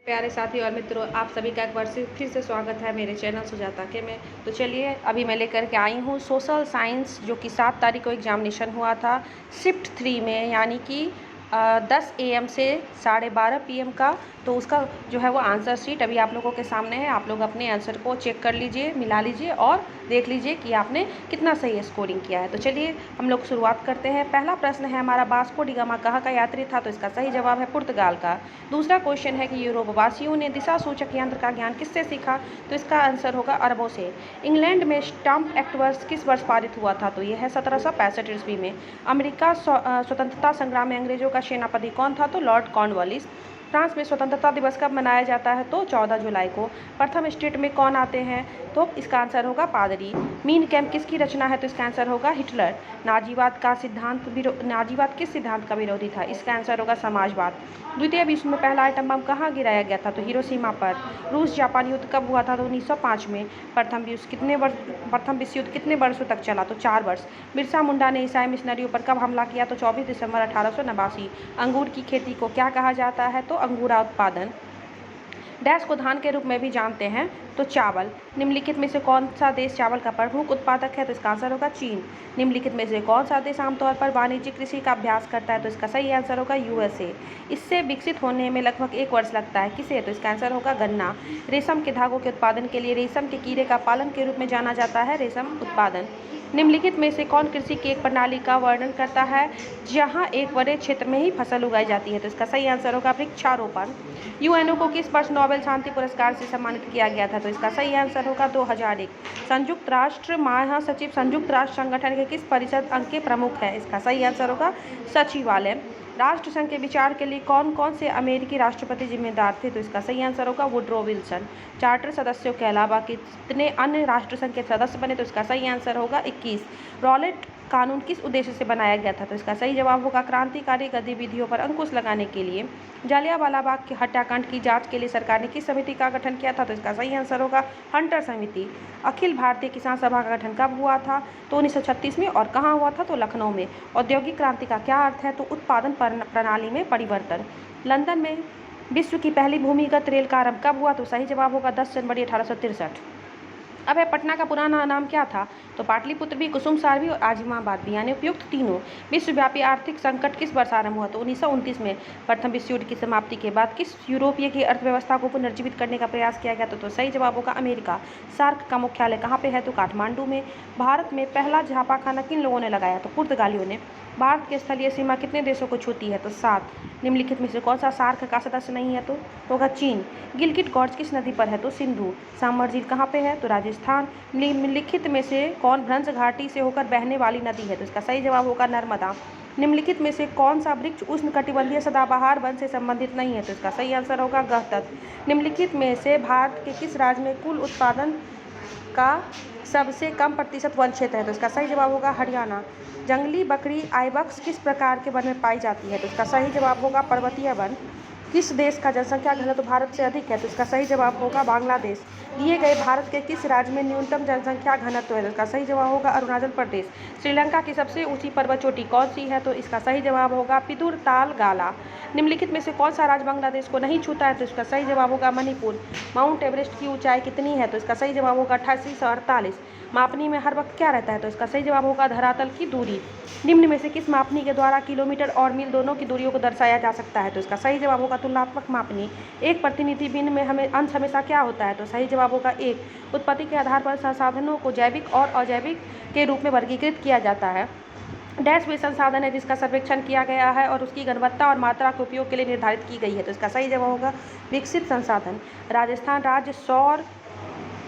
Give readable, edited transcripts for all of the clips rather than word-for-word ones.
प्यारे साथी और मित्रों, आप सभी का एक बार फिर से स्वागत है मेरे चैनल सुजाता के में। तो चलिए, अभी मैं लेकर के आई हूँ सोशल साइंस, जो कि 7 तारीख को एग्जामिनेशन हुआ था शिफ्ट 3 में, यानी कि 10 AM से 12:30 PM का। तो उसका जो है वो आंसर शीट अभी आप लोगों के सामने है। आप लोग अपने आंसर को चेक कर लीजिए, मिला लीजिए और देख लीजिए कि आपने कितना सही स्कोरिंग किया है। तो चलिए हम लोग शुरुआत करते हैं। पहला प्रश्न है हमारा, वास्को डी गामा कहाँ का यात्री था? तो इसका सही जवाब है पुर्तगाल का। दूसरा क्वेश्चन है कि यूरोपवासियों ने दिशा सूचक यंत्र का ज्ञान किससे सीखा? तो इसका आंसर होगा अरबों से। इंग्लैंड में स्टाम्प एक्ट वर्ष किस वर्ष पारित हुआ था? तो यह है 1765 ईस्वी में। अमेरिका स्वतंत्रता संग्राम में अंग्रेजों का सेनापति कौन था? तो लॉर्ड कॉर्नवालिस। फ्रांस में स्वतंत्रता दिवस कब मनाया जाता है? तो 14 जुलाई को। प्रथम स्टेट में कौन आते हैं? तो इसका आंसर होगा पादरी। मीन कैम्प किसकी रचना है? तो इसका आंसर होगा हिटलर। नाजीवाद किस सिद्धांत का विरोधी था? इसका आंसर होगा समाजवाद। द्वितीय विश्व में पहला आइटम बम कहाँ गिराया गया था? तो हिरोशिमा पर। रूस जापान युद्ध कब हुआ था? तो 1905 में। प्रथम विश्व युद्ध कितने वर्षों तक चला? तो 4 वर्ष। बिरसा मुंडा ने ईसाई मिशनरियों पर कब हमला किया? तो 24 दिसंबर 1889। अंगूर की खेती को क्या कहा जाता है? तो अंगूरा उत्पादन। डैश को धान के रूप में भी जानते हैं? तो चावल। निम्नलिखित में से कौन सा देश चावल का प्रमुख उत्पादक है? तो इसका आंसर होगा चीन। निम्नलिखित में से कौन सा देश आमतौर पर वाणिज्यिक कृषि का अभ्यास करता है? तो इसका सही आंसर होगा USA। इससे विकसित होने में लगभग 1 वर्ष लगता है। किसे? तो इसका आंसर होगा गन्ना। रेशम के धागों के उत्पादन के लिए रेशम के कीड़े का पालन के रूप में जाना जाता है रेशम उत्पादन। निम्नलिखित में से कौन कृषि की एक प्रणाली का वर्णन करता है जहां एक बड़े क्षेत्र में ही फसल उगाई जाती है? तो इसका सही आंसर होगा वृक्षारोपण। यूएनओ को किस वर्ष नोबेल शांति पुरस्कार से सम्मानित किया गया था? तो इसका सही आंसर होगा 2001। संयुक्त राष्ट्र महासचिव संयुक्त राष्ट्र संगठन के किस परिषद अंग के प्रमुख है? इसका सही आंसर होगा सचिवालय। राष्ट्र संघ के विचार के लिए कौन कौन से अमेरिकी राष्ट्रपति जिम्मेदार थे? तो इसका सही आंसर होगा वुड्रो विल्सन। चार्टर सदस्यों के अलावा कितने अन्य राष्ट्र संघ के सदस्य बने? तो इसका सही आंसर होगा 21। रॉलेट कानून किस उद्देश्य से बनाया गया था? तो इसका सही जवाब होगा क्रांतिकारी गतिविधियों पर अंकुश लगाने के लिए। जलियांवाला बाग के हत्याकांड की जांच के लिए सरकार ने किस समिति का गठन किया था? तो इसका सही आंसर होगा हंटर समिति। अखिल भारतीय किसान सभा का गठन कब हुआ था? तो 1936 में। और कहाँ हुआ था? तो लखनऊ में। औद्योगिक क्रांति का क्या अर्थ है? तो उत्पादन प्रणाली में परिवर्तन। लंदन में विश्व की पहली भूमिगत रेल का आरंभ कब हुआ? तो सही जवाब होगा 10 जनवरी 1863। अब है, पटना का पुराना नाम क्या था? तो पाटलिपुत्र भी, कुसुम सार भी और आजिमाबाद भी, यानी उपयुक्त तीनों। विश्वव्यापी आर्थिक संकट किस वर्ष आरंभ हुआ? तो 1929 में। प्रथम विश्व युद्ध की समाप्ति के बाद किस यूरोपीय की अर्थव्यवस्था को पुनर्जीवित करने का प्रयास किया गया था? तो सही जवाब होगा अमेरिका। सार्क का मुख्यालय कहाँ पे है? तो काठमांडू में। भारत में पहला छापाखाना किन लोगों ने लगाया? तो पुर्तगालियों ने। भारत की स्थलीय सीमा कितने देशों को छूती है? तो 7। निम्नलिखित में से कौन सा सार्क का सदस्य नहीं है? तो होगा चीन। गिलगिट गॉर्ज किस नदी पर है? तो सिंधु। सामर झील कहाँ पे है? तो राजस्थान। निम्नलिखित में से कौन भ्रंश घाटी से होकर बहने वाली नदी है? तो इसका सही जवाब होगा नर्मदा। निम्नलिखित में से कौन सा वृक्ष उष्णकटिबंधीय सदाबहार वन से संबंधित नहीं है? तो इसका सही आंसर होगा गहतक। निम्नलिखित में से भारत के किस राज्य में कुल उत्पादन का सबसे कम प्रतिशत वन क्षेत्र है? तो इसका सही जवाब होगा हरियाणा। जंगली बकरी आइबक्स किस प्रकार के वन में पाई जाती है? तो इसका सही जवाब होगा पर्वतीय वन। किस देश का जनसंख्या घनत्व भारत से अधिक है? तो इसका सही जवाब होगा बांग्लादेश। दिए गए भारत के किस राज्य में न्यूनतम जनसंख्या घनत्व है? तो इसका सही जवाब होगा अरुणाचल प्रदेश। श्रीलंका की सबसे ऊंची पर्वत चोटी कौन सी है? तो इसका सही जवाब होगा पितुर ताल गाला। निम्नलिखित में से कौन सा राज्य बांग्लादेश को नहीं छूता है? तो इसका सही जवाब होगा मणिपुर। माउंट एवरेस्ट की ऊंचाई कितनी है? तो इसका सही जवाब होगा 8848। मापनी में हर वक्त क्या रहता है? तो इसका सही जवाब होगा धरातल की दूरी। निम्न में से किस मापनी के द्वारा किलोमीटर और मील दोनों की दूरियों को दर्शाया जा सकता है? तो इसका सही जवाब होगा तुलनात्मक मापनी। एक प्रतिनिधि भिन्न में अंश हमेशा क्या होता है? तो सही जवाब होगा 1। उत्पत्ति के आधार पर संसाधनों को जैविक और अजैविक के रूप में वर्गीकृत किया जाता है। डैश वे संसाधन है जिसका सर्वेक्षण किया गया है और उसकी गुणवत्ता और मात्रा के उपयोग के लिए निर्धारित की गई है? तो इसका सही जवाब होगा विकसित संसाधन। राजस्थान राज्य सौर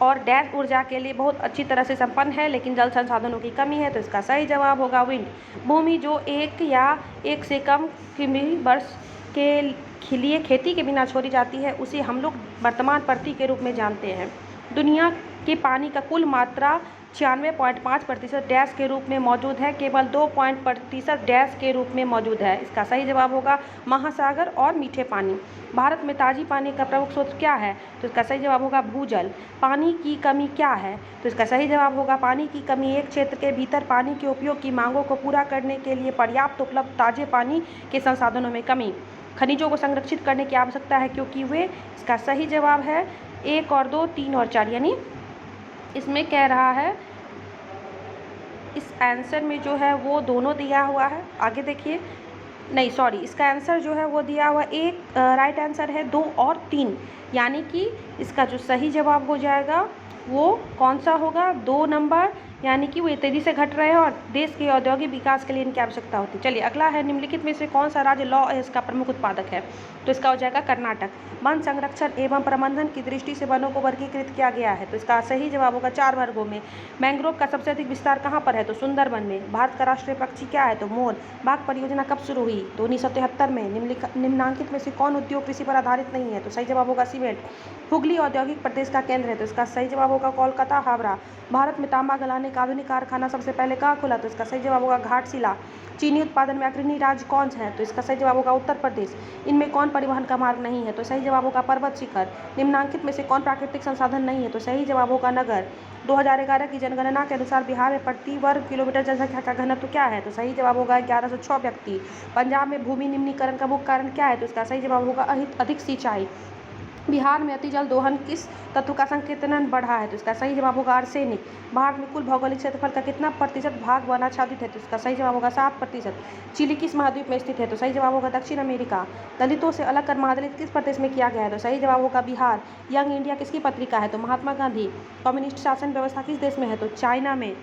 और डैश ऊर्जा के लिए बहुत अच्छी तरह से संपन्न है, लेकिन जल संसाधनों की कमी है। तो इसका सही जवाब होगा विंड। भूमि जो 1 या 1 से कम किमी वर्ष के लिए खेती के बिना छोड़ी जाती है, उसे हम लोग वर्तमान प्रति के रूप में जानते हैं। दुनिया के पानी का कुल मात्रा 96.5% डैश के रूप में मौजूद है, केवल 2% डैश के रूप में मौजूद है। इसका सही जवाब होगा महासागर और मीठे पानी। भारत में ताजी पानी का प्रमुख स्रोत क्या है? तो इसका सही जवाब होगा भूजल। पानी की कमी क्या है? तो इसका सही जवाब होगा पानी की कमी एक क्षेत्र के भीतर पानी के उपयोग की मांगों को पूरा करने के लिए पर्याप्त उपलब्ध ताजे पानी के संसाधनों में कमी। खनिजों को संरक्षित करने की आवश्यकता है क्योंकि वे, इसका सही जवाब है 1 और 2, 3 और 4, यानी इसमें कह रहा है, इस आंसर में जो है वो दोनों दिया हुआ है। आगे देखिए, नहीं सॉरी, इसका आंसर जो है वो दिया हुआ एक राइट आंसर है 2 और 3, यानी कि इसका जो सही जवाब हो जाएगा वो कौन सा होगा, 2 नंबर, यानी कि वो तेजी से घट रहे हैं और देश के औद्योगिक विकास के लिए इनकी आवश्यकता होती है। चलिए अगला है, निम्नलिखित में से कौन सा राज्य लौह अयस्क का प्रमुख उत्पादक है, तो इसका हो जाएगा कर्नाटक। वन संरक्षण एवं प्रबंधन की दृष्टि से वनों को वर्गीकृत किया गया है, तो इसका सही जवाब होगा 4 वर्गों में। मैंग्रोव का सबसे अधिक विस्तार कहाँ पर है, तो सुंदरबन में। भारत का राष्ट्रीय पक्षी क्या है, तो मोर। बाघ परियोजना कब शुरू हुई, तो 1973 में। निम्नलिखित में से कौन उद्योग कृषि पर आधारित नहीं है, तो सही जवाब होगा सीमेंट। हुगली औद्योगिक प्रदेश का केंद्र है, तो इसका सही जवाब होगा कोलकाता, हावड़ा। भारत में तांबा गलाने का आधुनिक कारखाना सबसे पहले कहाँ खुला, तो इसका सही जवाब होगा घाटशिला। चीनी उत्पादन में अग्रणी राज्य कौन सा है, तो इसका सही जवाब होगा उत्तर प्रदेश। इनमें कौन परिवहन का मार्ग नहीं है, तो सही जवाब होगा पर्वत शिखर। निम्नांकित में से कौन प्राकृतिक संसाधन नहीं है, तो सही जवाब होगा नगर। 2011 की जनगणना के अनुसार बिहार में प्रति वर्ग किलोमीटर जनसंख्या का घनत्व क्या है, तो सही जवाब होगा 1106 व्यक्ति। पंजाब में भूमि निम्नीकरण का मुख्य कारण क्या है, तो इसका सही जवाब होगा अधिक सिंचाई। बिहार में अतिजल दोहन किस तत्व का संकेतन बढ़ा है, तो इसका सही जवाब होगा आर्सेनिक। भारत में कुल भौगोलिक क्षेत्रफल का कितना प्रतिशत भाग वनाच्छादित है, तो इसका सही जवाब होगा 7%। चिली किस महाद्वीप में स्थित है, तो सही जवाब होगा दक्षिण अमेरिका। दलितों से अलग कर महादलित किस प्रदेश में किया गया है, तो सही जवाब होगा बिहार। यंग इंडिया किसकी पत्रिका है, तो महात्मा गांधी। कम्युनिस्ट शासन व्यवस्था किस देश में है, तो चाइना में।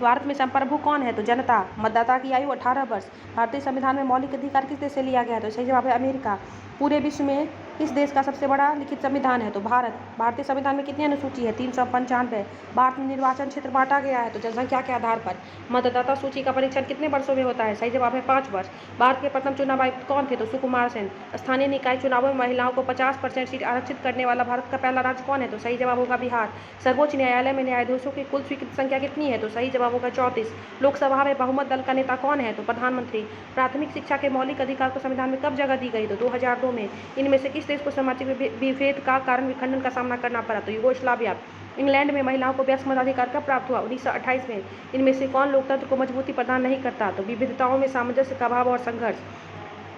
भारत में संप्रभु कौन है, तो जनता। मतदाता की आयु 18 वर्ष। भारतीय संविधान में मौलिक अधिकार किस देश से लिया गया है, तो सही जवाब है अमेरिका। पूरे विश्व में किस देश का सबसे बड़ा लिखित संविधान है, तो भारत। भारतीय संविधान में कितनी अनुसूची है, 395। भारत में निर्वाचन क्षेत्र बांटा गया है, तो जनसंख्या के आधार पर। मतदाता सूची का परीक्षण कितने वर्षों में होता है, सही जवाब है 5 वर्ष। भारत के प्रथम चुनाव आयुक्त कौन थे, तो सुकुमार सेन। स्थानीय निकाय चुनावों में महिलाओं को 50% सीट आरक्षित करने वाला भारत का पहला राज्य कौन है, तो सही जवाब होगा बिहार। सर्वोच्च न्यायालय में न्यायाधीशों की कुल स्वीकृत संख्या कितनी है, तो सही जवाब होगा 34। लोकसभा में बहुमत दल का नेता कौन है, तो प्रधानमंत्री। प्राथमिक शिक्षा के मौलिक अधिकार को संविधान में कब जगह दी गई, तो 2002 में। इनमें से किस देश को सामाजिक विभेद का कारण विखंडन का सामना करना पड़ा, तो यूगोस्लाविया। इंग्लैंड में महिलाओं को वयस्क मताधिकार कब प्राप्त हुआ, 1928 में। इनमें से कौन लोकतंत्र को मजबूती प्रदान नहीं करता, तो विविधताओं में सामंजस्य का अभाव और संघर्ष।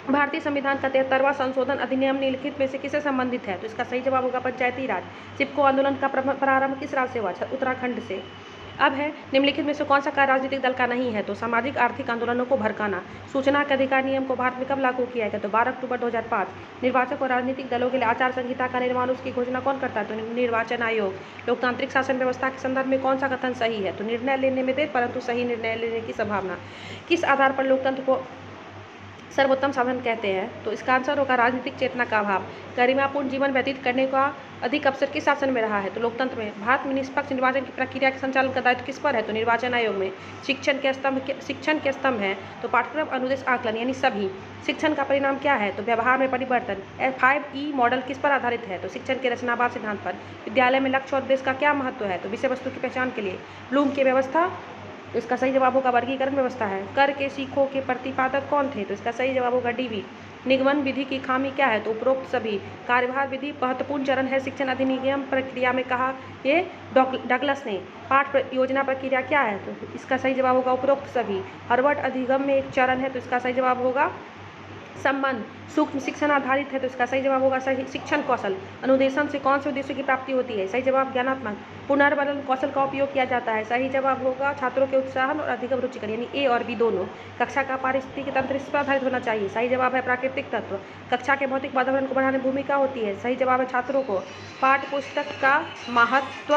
भारतीय संविधान का 73वां संशोधन अधिनियम निम्नलिखित में से किससे संबंधित है, तो इसका सही जवाब होगा पंचायती राज। चिपको आंदोलन का प्रारंभ किस राज्य से हुआ, उत्तराखंड से। अब है, निम्नलिखित में से कौन सा कार्य राजनीतिक दल का नहीं है, तो सामाजिक आर्थिक आंदोलनों को भड़काना। सूचना के अधिकार नियम को भारत में कब लागू किया गया, तो 12 अक्टूबर 2005। निर्वाचक और राजनीतिक दलों के लिए आचार संहिता का निर्माण, उसकी घोषणा कौन करता है, तो निर्वाचन आयोग। लोकतांत्रिक शासन व्यवस्था के संदर्भ में कौन सा कथन सही है, तो निर्णय लेने में देर परंतु सही निर्णय लेने की संभावना। किस आधार पर लोकतंत्र को सर्वोत्तम साधन कहते हैं, तो इसका आंसर होगा राजनीतिक चेतना का अभाव। गरिमापूर्ण जीवन व्यतीत करने का अधिक अवसर किस शासन में रहा है, तो लोकतंत्र में। भारत में निष्पक्ष निर्वाचन की प्रक्रिया के संचालन का दायित्व किस पर है, तो निर्वाचन आयोग में। शिक्षण के स्तंभ हैं, तो पाठ्यक्रम, अनुदेश, आकलन, यानी सभी। शिक्षण का परिणाम क्या है, तो व्यवहार में परिवर्तन। 5E मॉडल किस पर आधारित है, तो शिक्षण के रचनावाद सिद्धांत पर। विद्यालय में लक्ष्य और उद्देश्य का क्या महत्व है, तो विषय वस्तु की पहचान के लिए। ब्लूम की व्यवस्था, तो इसका सही जवाब होगा वर्गीकरण व्यवस्था है। कर के सीखों के प्रतिपादक कौन थे, तो इसका सही जवाब होगा डीवी। निगमन विधि की खामी क्या है, तो उपरोक्त सभी। कार्यभार विधि महत्वपूर्ण चरण है शिक्षण अधिनियम प्रक्रिया में, कहा ये डगलस ने। पाठ योजना प्रक्रिया क्या है, तो इसका सही जवाब होगा उपरोक्त सभी। हार्वर्ड अधिगम में एक चरण है, तो इसका सही जवाब होगा संबंध। सूक्ष्म शिक्षण आधारित है, तो इसका सही जवाब होगा सही शिक्षण कौशल। अनुदेशन से कौन से उद्देश्य की प्राप्ति होती है, सही जवाब ज्ञानात्मक। पुनर्बलन कौशल का उपयोग किया जाता है, सही जवाब होगा छात्रों के उत्साहन और अधिगम रुचिकर, यानी ए और बी दोनों। कक्षा का पारिस्थितिकी तंत्र इस पर आधारित होना चाहिए, सही जवाब है प्राकृतिक तत्व। कक्षा के भौतिक वातावरण को बढ़ाने में भूमिका होती है, सही जवाब है छात्रों को। पाठ्य पुस्तक का महत्व